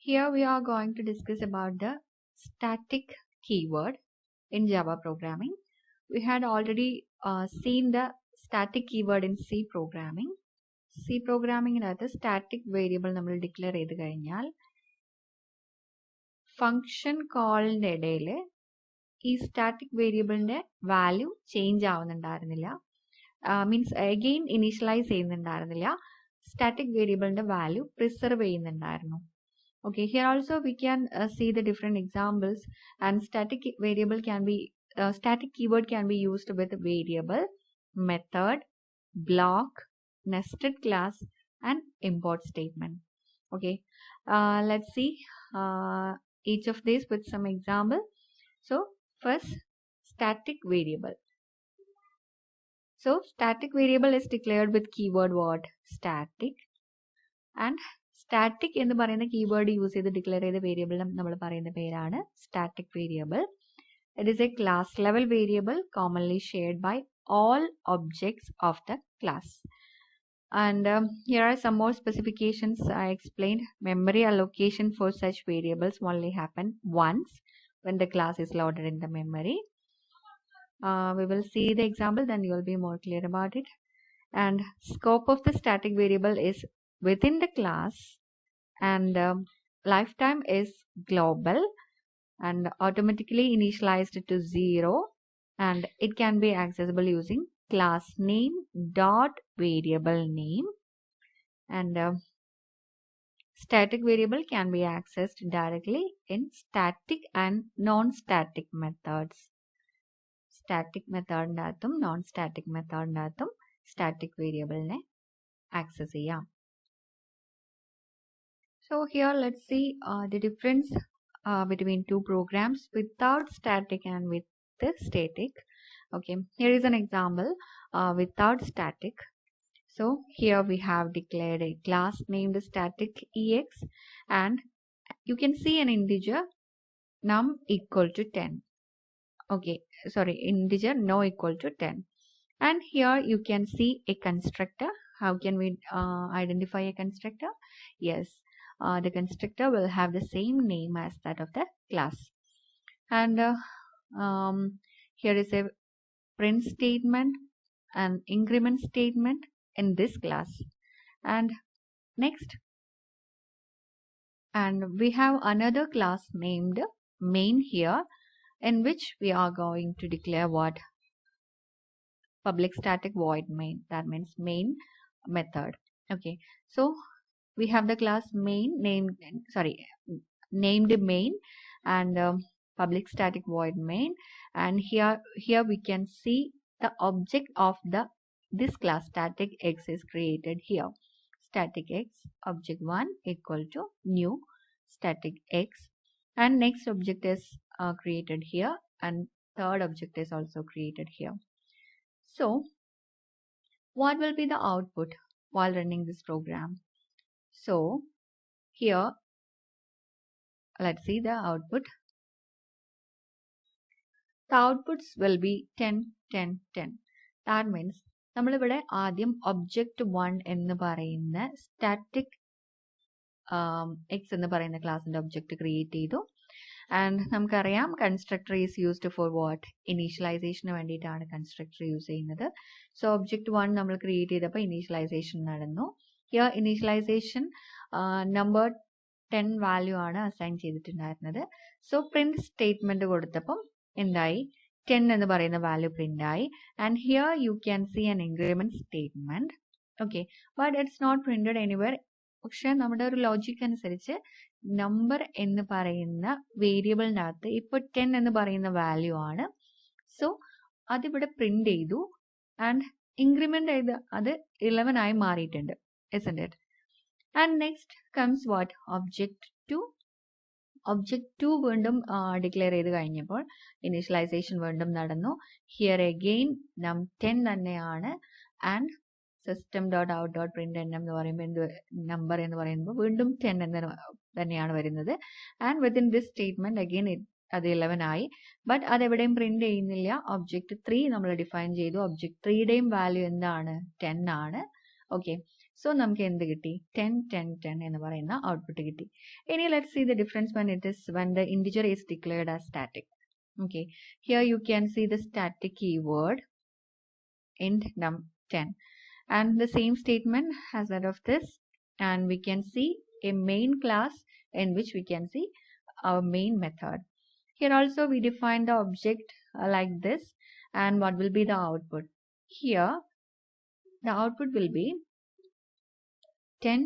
Here we are going to discuss about the static keyword in Java programming. We had already seen the static keyword in C programming. C programming is a static variable നമ്മൾ declare ചെയ്ത് കഴിഞ്ഞാൽ function callന്റെ ഇടയിൽ ഈ static variableന്റെ value change ആവുന്നുണ്ടായിരുന്നില്ല. Means again initialize ചെയ്യുന്നുണ്ടായിരുന്നില്ല. Static variableന്റെ value preserve ചെയ്യുന്നുണ്ടായിരുന്നു. Okay, here also we can see the different examples, and static keyword can be used with variable, method, block, nested class, and import statement. Okay, let's see each of these with some example. So first, static variable. So static variable is declared with keyword what? Static. And static എന്ന് പറയുന്ന keyword use ചെയ്ത് declare ചെയ്ത variable നമ്മൾ പറയുന്ന പേരാണ് static variable. It is a class level variable commonly shared by all objects of the class. And here are some more specifications I explained. Memory allocation for such variables only happen once when the class is loaded in the memory. We will see the example, then you will be more clear about it. And scope of the static variable is within the class, and lifetime is global and automatically initialized to 0, and it can be accessible using class name dot variable name. And static variable can be accessed directly in static and non-static methods. Static method nathum non-static method nathum static variable ne access ചെയ്യാം. So here let's see the difference between two programs without static and with the static. Okay, here is an example without static. So here we have declared a class named static ex, and you can see an integer num equal to 10. Okay, sorry, integer no equal to 10. And here you can see a constructor. How can we identify a constructor? Yes, the constructor will have the same name as that of the class. And here is a print statement, an increment statement in this class. And next, and we have another class named main here, in which we are going to declare what? Public static void main. That means main method. Okay, so we have the class main named main, and public static void main. And here we can see the object of this class static x is created here. Static x object 1 equal to new static x, and next object is created here, and third object is also created here. So what will be the output while running this program? So here let's see the output. The outputs will be 10 10 10. That means നമ്മളിവിടെ ആദ്യം object 1 എന്ന് പറയുന്ന static X എന്ന് പറയുന്ന ക്ലാസിന്റെ object create ചെയ്തു. And നമുക്കറിയാം constructor is used for what? ഇനീഷ്യലൈസേഷന് വേണ്ടിയിട്ടാണ് കൺസ്ട്രക്ടർ യൂസ് ചെയ്യുന്നത്. സോ ഒബ്ജക്റ്റ് 1 നമ്മൾ ക്രിയേറ്റ് ചെയ്തപ്പോൾ ഇനീഷ്യലൈസേഷൻ നടന്നു. ഹിയർ ഇനീഷ്യലൈസേഷൻ നമ്പർ 10 വാല്യൂ ആണ് അസൈൻ ചെയ്തിട്ടുണ്ടായിരുന്നത്. സോ പ്രിന്റ് സ്റ്റേറ്റ്മെന്റ് കൊടുത്തപ്പം എന്തായി? 10 എന്ന് പറയുന്ന വാല്യൂ പ്രിന്റ് ആയി. And here you can see an increment statement. Okay, but it's not printed anywhere. പക്ഷെ നമ്മുടെ ഒരു ലോജിക് അനുസരിച്ച് നമ്പർ എന്ന് പറയുന്ന വേരിയബിളിനകത്ത് ഇപ്പൊ 10 എന്ന് പറയുന്ന വാല്യൂ ആണ്. സോ അതിവിടെ പ്രിന്റ് ചെയ്തു, ആൻഡ് ഇൻക്രിമെന്റ് ചെയ്ത് അത് 11 ആയി മാറിയിട്ടുണ്ട്. isn't it? And next comes what? Object 2. Object 2 വീണ്ടും ഡിക്ലെയർ ചെയ്ത് കഴിഞ്ഞപ്പോൾ ഇനീഷ്യലൈസേഷൻ വീണ്ടും നടന്നു. ഹിയർ അഗെയിൻ നം 10 തന്നെയാണ്, and system dot out dot print എന്ന് പറയുമ്പോൾ നമ്പർ എന്ന് പറയുമ്പോൾ വീണ്ടും 10 എന്ന് തന്നെയാണ് വരുന്നത്. And within this statement again അത് 11 ആയി. ബട്ട് അതെവിടെയും പ്രിന്റ് ചെയ്യുന്നില്ല. ഒബ്ജക്റ്റ് 3 നമ്മൾ ഡിഫൈൻ ചെയ്തു. ഒബ്ജക്റ്റ് 3യുടെയും വാല്യൂ എന്താണ്? 10 ആണ്. ഓക്കെ, So നമുക്ക് എന്ത് കിട്ടി 10 10 10 എന്ന് പറയുന്ന ഔട്ട്പുട്ട് കിട്ടി. ഇനി let's see the difference when the integer is declared as static. Okay, here you can see the static keyword int num10, and the same statement has that of this, and we can see a main class in which we can see our main method. Here also we define the object like this, and what will be the output? Here the output will be 10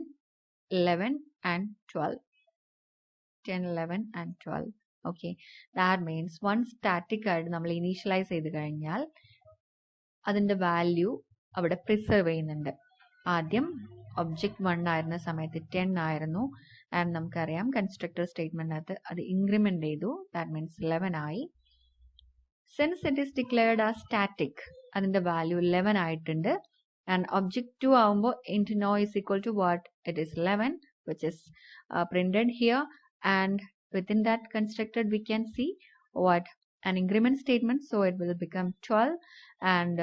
11 and 12. 10 11 and 12. Okay, that means one static ആയിട്ട് നമ്മൾ initialize ചെയ്ത് കഴിഞ്ഞാൽ അതിന്റെ value അവിടെ preserve ചെയ്യുന്നുണ്ട്. ആദ്യം object 1 ആയിരുന്ന സമയത്ത് 10 ആയിരുന്നു, ആൻഡ് നമുക്കറിയാം കൺസ്ട്രക്ടർ സ്റ്റേറ്റ്മെന്റിനകത്ത് അത് ഇൻക്രിമെന്റ് ചെയ്തു, ദാറ്റ് മീൻസ് 11 ആയി. Since it is declared as static, അതിന്റെ വാല്യൂ 11 ആയിട്ടുണ്ട്. ആൻഡ് ഒബ്ജക്റ്റ് 2 ആവുമ്പോൾ int no is equal to what? It is 11, which is printed here, and within that constructor we can see what? An increment statement, so it will become 12, and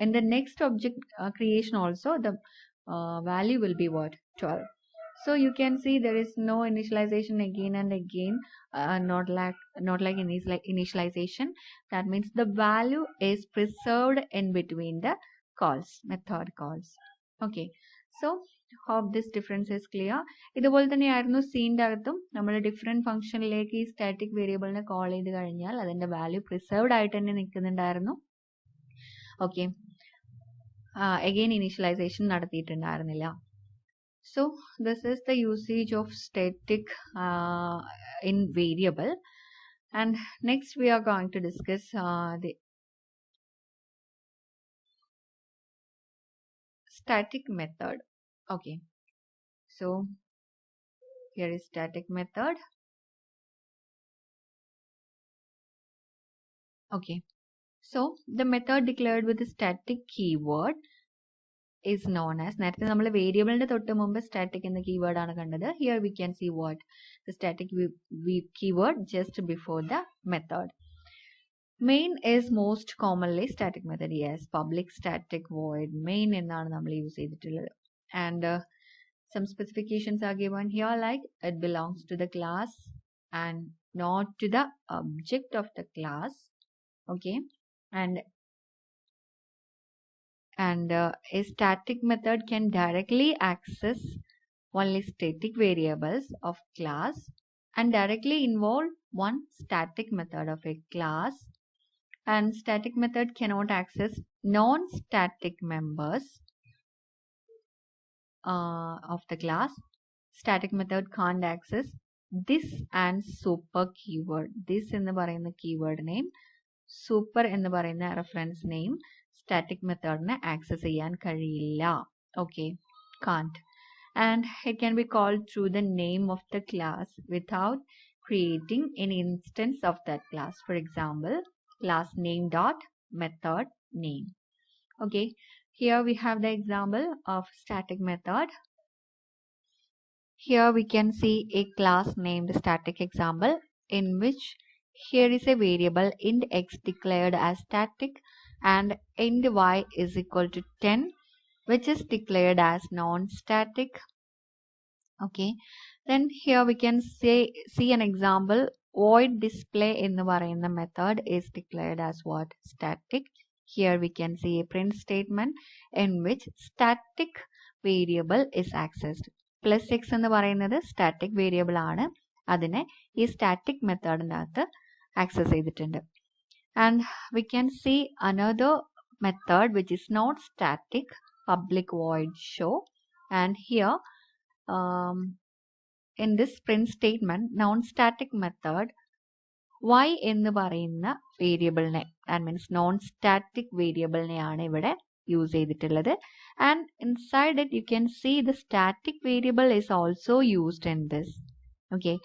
in the next object creation also the value will be what? 12. So you can see there is no initialization again and again, not like initialization. That means the value is preserved in between the calls, method calls. Okay, so hope this difference is clear. ഇതുപോലെ തന്നെയായിരുന്നു സീൻ്റെ അകത്തും നമ്മൾ different ഫംഗ്ഷനിലേക്ക് ഈ static വേരിയബിളിനെ call ചെയ്ത് കഴിഞ്ഞാൽ അതിൻ്റെ വാല്യൂ പ്രിസർവ്ഡ് ആയിട്ട് തന്നെ നിൽക്കുന്നുണ്ടായിരുന്നു. ഓക്കെ, അഗെയിൻ ഇനീഷ്യലൈസേഷൻ നടത്തിയിട്ടുണ്ടായിരുന്നില്ല. So this is the usage of static in variable, and next we are going to discuss the static method. Okay, so here is static method. Okay, so the method declared with the static keyword is known as, നേരത്തെ നമ്മൾ വേരിയബിളിന്റെ തൊട്ട് മുമ്പ് static എന്ന keyword ആണ് കണ്ടത്. Here we can see what? The static keyword just before the method. Main is most commonly static method. Yes, public static void main എന്നാണ് നമ്മൾ യൂസ് ചെയ്തിട്ടുള്ളത്. And some specifications are given here, like it belongs to the class and not to the object of the class. Okay, and a static method can directly access only static variables of class and directly involve one static method of a class, and static method cannot access non-static members of the class. Static method can't access this and super keyword. This in the പറയുന്ന keyword name, super എന്ന് പറയുന്ന reference name static method ne access ചെയ്യാൻ കഴിയില്ല. Okay, can't. And it can be called through the name of the class without creating an instance of that class. For example, class name dot method name. Okay, here we have the example of static method. Here we can see a class named static example, in which here is a variable int x declared as static and int y is equal to 10, which is declared as non-static. Okay, then here we can see an example, void display in the method is declared as what? Static. Here we can see a print statement in which static variable is accessed. Plus x എന്ന് പറയുന്നത് static variable ആണ്, അതിനെ ഈ static methodനകത്ത് access ചെയ്തിട്ടുണ്ട്. And we can see another method which is not static, public void show, and here in this print statement non-static method y എന്ന് പറയുന്ന വേരിയബിളിനെ, that means non-static വേരിയബിളിനെയാണ് ഇവിടെ യൂസ് ചെയ്തിട്ടുള്ളത്. And inside it you can see the static variable is also used in this. Okay,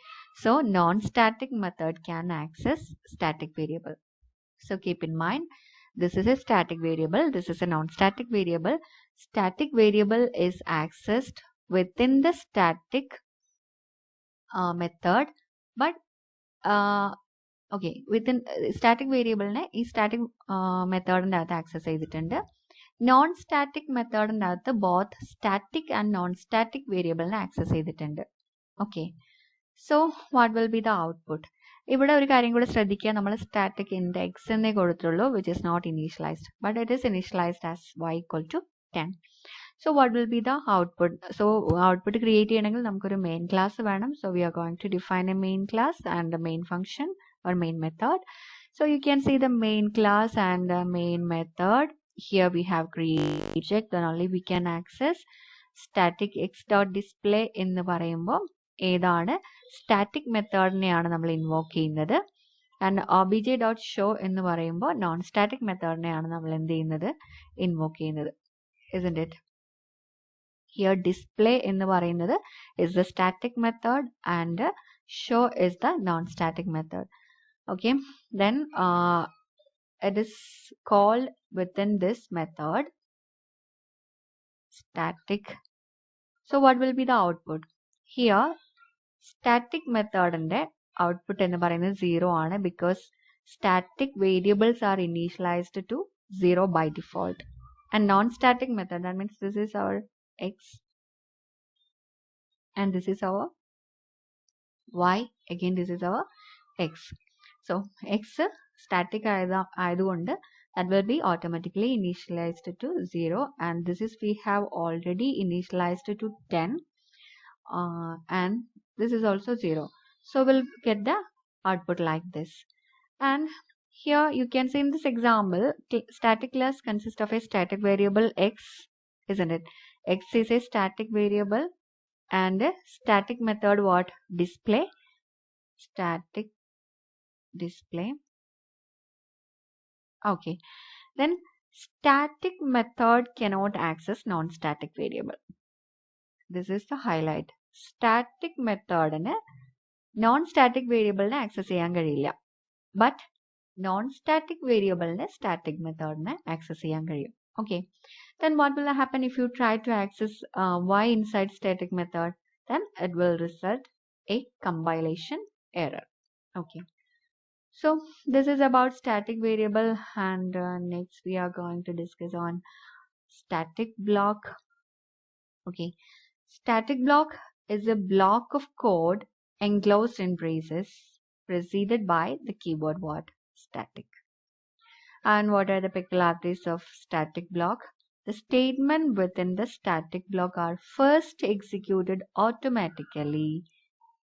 so non-static method can access static variable. So keep in mind, this is a static variable, this is a non-static variable. Static variable is accessed within the static method, but okay, within static variable ne ee static method ന്റെ അകത്ത് access ചെയ്തിട്ടുണ്ട്. Non-static methodന്റെ അകത്ത് both static and non-static variableനെ access ചെയ്തിട്ടുണ്ട്. Okay. So what will be the output? ഇവിടെ ഒരു കാര്യം കൂടെ ശ്രദ്ധിക്കുക, നമ്മൾ സ്റ്റാറ്റിക് ഇൻഡെക്സ് എന്നേ കൊടുത്തുള്ളൂ, which is not initialized, but it is initialized as y equal to 10. So what will be the output? So output create ചെയ്യണമെങ്കിൽ നമുക്കൊരു main class വേണം. So we are going to define a main class and a main function or main method. So you can see the main class and the main method. Here we have create object, then only we can access static x.display എന്ന് പറയുമ്പോൾ ഏതാണ് static മെത്തേഡിനെയാണ് നമ്മൾ invoke ചെയ്യുന്നത്. And obj.show എന്ന് പറയുമ്പോൾ non static മെത്തേഡിനെയാണ് നമ്മൾ എന്ത് ചെയ്യുന്നത്, ഇൻവോക്ക് ചെയ്യുന്നത്. Isn't it? Here display എന്ന് പറയുന്നത് is the static method and show is the non-static method. Okay, then it is called within this method static. So what will be the output? Here static methodന്റെ output എന്ന് പറയുന്നത് 0 ആണ്, because static variables are initialized to 0 by default. And non-static method, that means this is our x and this is our y, again this is our x. So x static ആയതുകൊണ്ട് that will be automatically initialized to 0, and this is we have already initialized to 10, and this is also 0. So we'll get the output like this. And here you can see in this example, static class consists of a static variable x, isn't it? X is a static variable and a static method what? Display. Static display. Okay. Then static method cannot access non-static variable. This is the highlight. Static method നെ non-static variable നെ access ചെയ്യാൻ കഴിയില്ല. But non-static variable നെ static method നെ access ചെയ്യാൻ കഴിയും. Okay. Then what will happen if you try to access y inside static method? Then it will result a compilation error. Okay. So this is about static variable, and next we are going to discuss on static block. Okay. Static block is a block of code enclosed in braces preceded by the keyword word static. And what are the peculiarities of static block? The statement within the static block are first executed automatically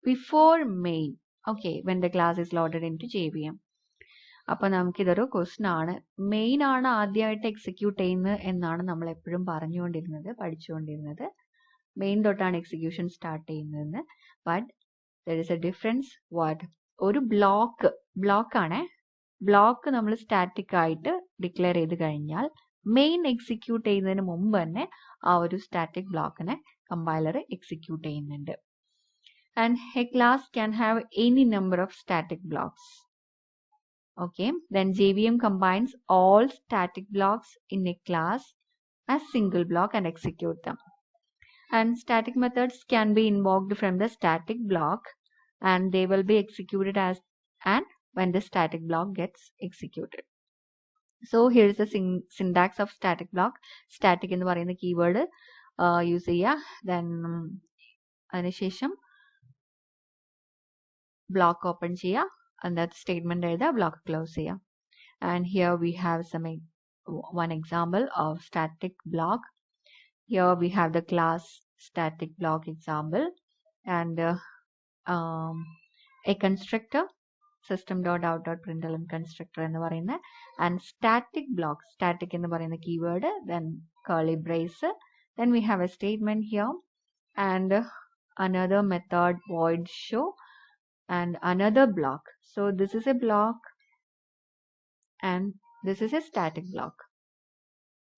before main. Okay, when the class is loaded into JVM. അപ്പോൾ നമുക്കിതൊരു question ആണ്. Main ആണ് ആദ്യമായിട്ട് execute ചെയ്യുന്നത് എന്നാണ് നമ്മൾ എപ്പോഴും പഠിച്ചുകൊണ്ടിരുന്നത്. Main തൊട്ടാണ് എക്സിക്യൂഷൻ സ്റ്റാർട്ട് ചെയ്യുന്നതെന്ന്. But there is A difference. What? ഒരു ബ്ലോക്ക് നമ്മൾ സ്റ്റാറ്റിക് ആയിട്ട് ഡിക്ലെയർ ചെയ്ത് കഴിഞ്ഞാൽ മെയിൻ എക്സിക്യൂട്ട് ചെയ്യുന്നതിന് മുമ്പ് തന്നെ ആ ഒരു സ്റ്റാറ്റിക് ബ്ലോക്കിനെ കമ്പൈലർ എക്സിക്യൂട്ട് ചെയ്യുന്നുണ്ട്. And A class can have any number of static blocks. Okay, then JVM combines all static blocks in a class as single block and execute them. And static methods can be invoked from the static block, and they will be executed as and when the static block gets executed. So here is the syntax of static block. Static എന്ന് പറയുന്ന keyword use ചെയ്യുക. Then അതിനുശേഷം block open ചെയ്യുക, and that statement എഴുതുക, block close ചെയ്യുക. And here we have one example of static block. Here we have the class static block example, and a constructor system.out.println constructor എന്ന് പറയുന്ന, and static block, static എന്ന് പറയുന്ന keyword, then curly brace, then we have a statement here, and another method void show, and another block. So this is a block and this is a static block.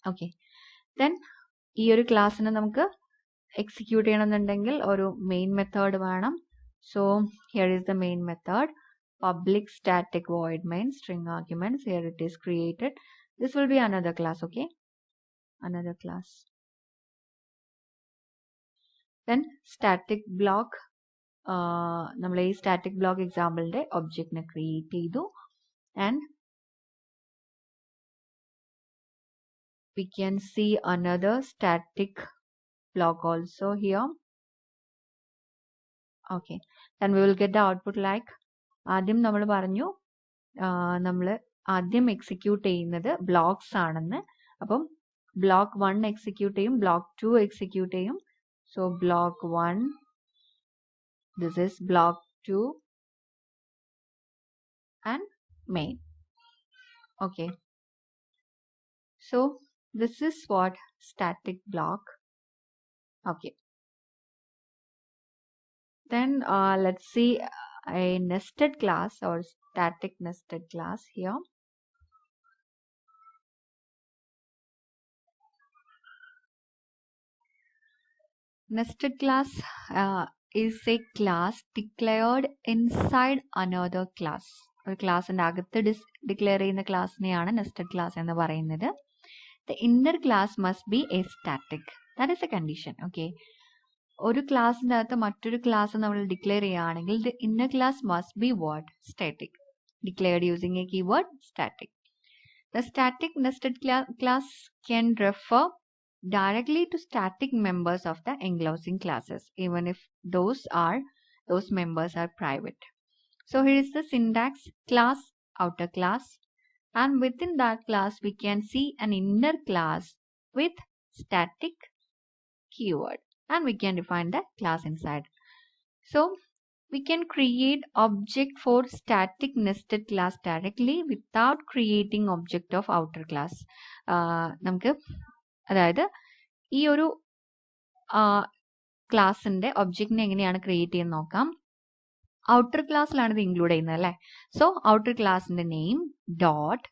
Okay, then ഈ ഒരു ക്ലാസ്സിനെ നമുക്ക് execute ചെയ്യണമെന്നുണ്ടെങ്കിൽ ഒരു main method വേണം. So here is the main method, public static void main string arguments. Here it is created. This will be another class. Okay, another class. Then static block, നമ്മൾ ഈ static block എക്സാമ്പിളിന്റെ ഒബ്ജക്റ്റിനെ create ചെയ്തു, and we can see another static block also here. Okay, then we will get the output like ആദ്യം നമ്മൾ പറഞ്ഞു നമ്മൾ ആദ്യം execute ചെയ്യുന്നത് ബ്ലോക്സ് ആണെന്ന്. അപ്പം ബ്ലോക്ക് 1 എക്സിക്യൂട്ട് ചെയ്യും, ബ്ലോക്ക് 2 എക്സിക്യൂട്ട് ചെയ്യും. So block 1, this is block 2 and main. Okay, so this is what static block. Okay, then let's see a nested class or static nested class here. Nested class is a class declared inside another class. ഒരു ക്ലാസ്സിന്റെ അകത്ത് declare ചെയ്യുന്ന ക്ലാസ്സിനെയാണ് nested class എന്ന് പറയുന്നത്. The inner class must be a static. That is a condition. Okay. ഒരു ക്ലാസ്സിന്റെ അകത്ത് മറ്റൊരു ക്ലാസ് നമ്മൾ ഡിക്ലെയർ ചെയ്യുകയാണെങ്കിൽ the inner class must be what? Static. Declared using a keyword static. The static nested class can refer directly to static members of the enclosing classes, even if those members are private. So here is the syntax: class, outer class, and within that class we can see an inner class with static keyword, and we can define the class inside. So we can create object for static nested class directly without creating object of outer class. നമുക്ക് അതായത് ഈ ഒരു ക്ലാസിന്റെ ഒബ്ജക്റ്റിനെ എങ്ങനെയാണ് create ചെയ്യുന്നത് നോക്കാം. Outer ക്ലാസ്സിലാണ് ഇത് ഇൻക്ലൂഡ് ചെയ്യുന്നത് അല്ലേ. സോ ഔട്ടർ ക്ലാസിന്റെ name dot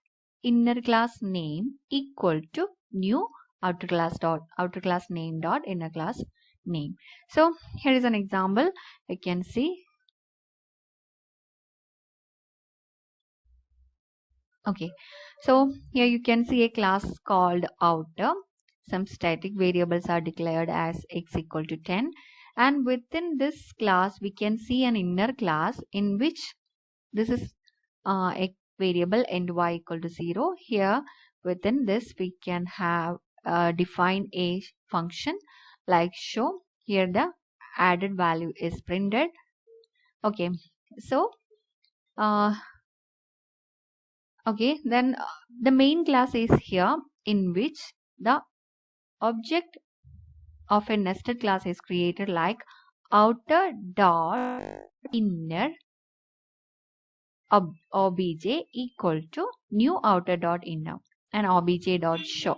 inner class name equal to new outer class name dot inner class name. So here is an example. You can see. Okay, so here you can see a class called outer. Some static variables are declared as x equal to 10, and within this class we can see an inner class in which this is a variable and y equal to 0. Here within this we can have define a function like show. Here the added value is printed. Okay, so okay, then the main class is here in which the object of a nested class is created like outer dot inner obj equal to new outer dot inner and obj dot show.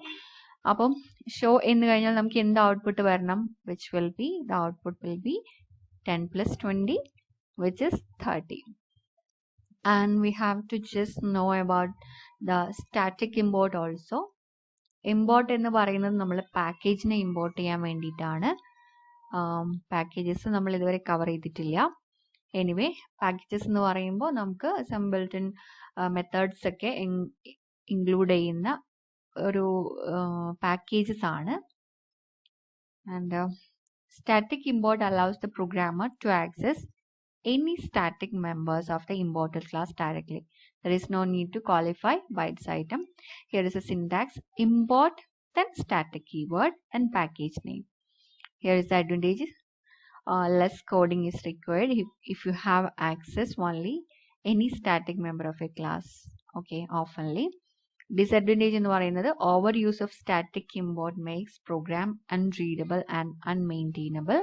അപ്പം show എന്ന് കഴിഞ്ഞാൽ നമുക്ക് എന്ത് output വരണം? which will be the output will be 10 plus 20 which is 30. And we have to just know about the static import also. Import എന്ന് പറയുന്നത് നമ്മൾ പാക്കേജിനെ import ചെയ്യാൻ വേണ്ടിയിട്ടാണ്. പാക്കേജസ് നമ്മൾ ഇതുവരെ കവർ ചെയ്തിട്ടില്ല. എനിവേ പാക്കേജസ് എന്ന് പറയുമ്പോൾ നമുക്ക് സം ബിൽറ്റ് ഇൻ മെത്തേഡ്സ് ഒക്കെ ഇൻക്ലൂഡ് ചെയ്യുന്ന ഒരു പാക്കേജസ് ആണ്. And static import allows the programmer to access any static members of the imported class directly. There is no need to qualify by its item. Here is a syntax: import, then static keyword and package name. Here is the advantage: less coding is required if you have access only any static member of a class. Okay, oftenly. Disadvantage എന്ന് പറയുന്നത് over use of static import makes program unreadable and unmaintainable.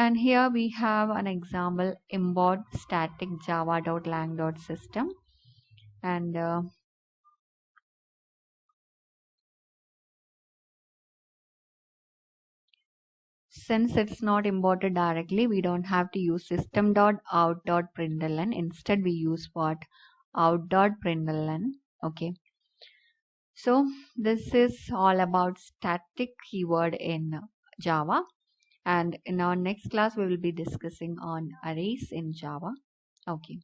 And here we have an example: import static java.lang.system. And since it's not imported directly, we don't have to use system.out.println. Instead we use what? out.println. Okay, so this is all about static keyword in Java, and in our next class we will be discussing on arrays in Java. Okay.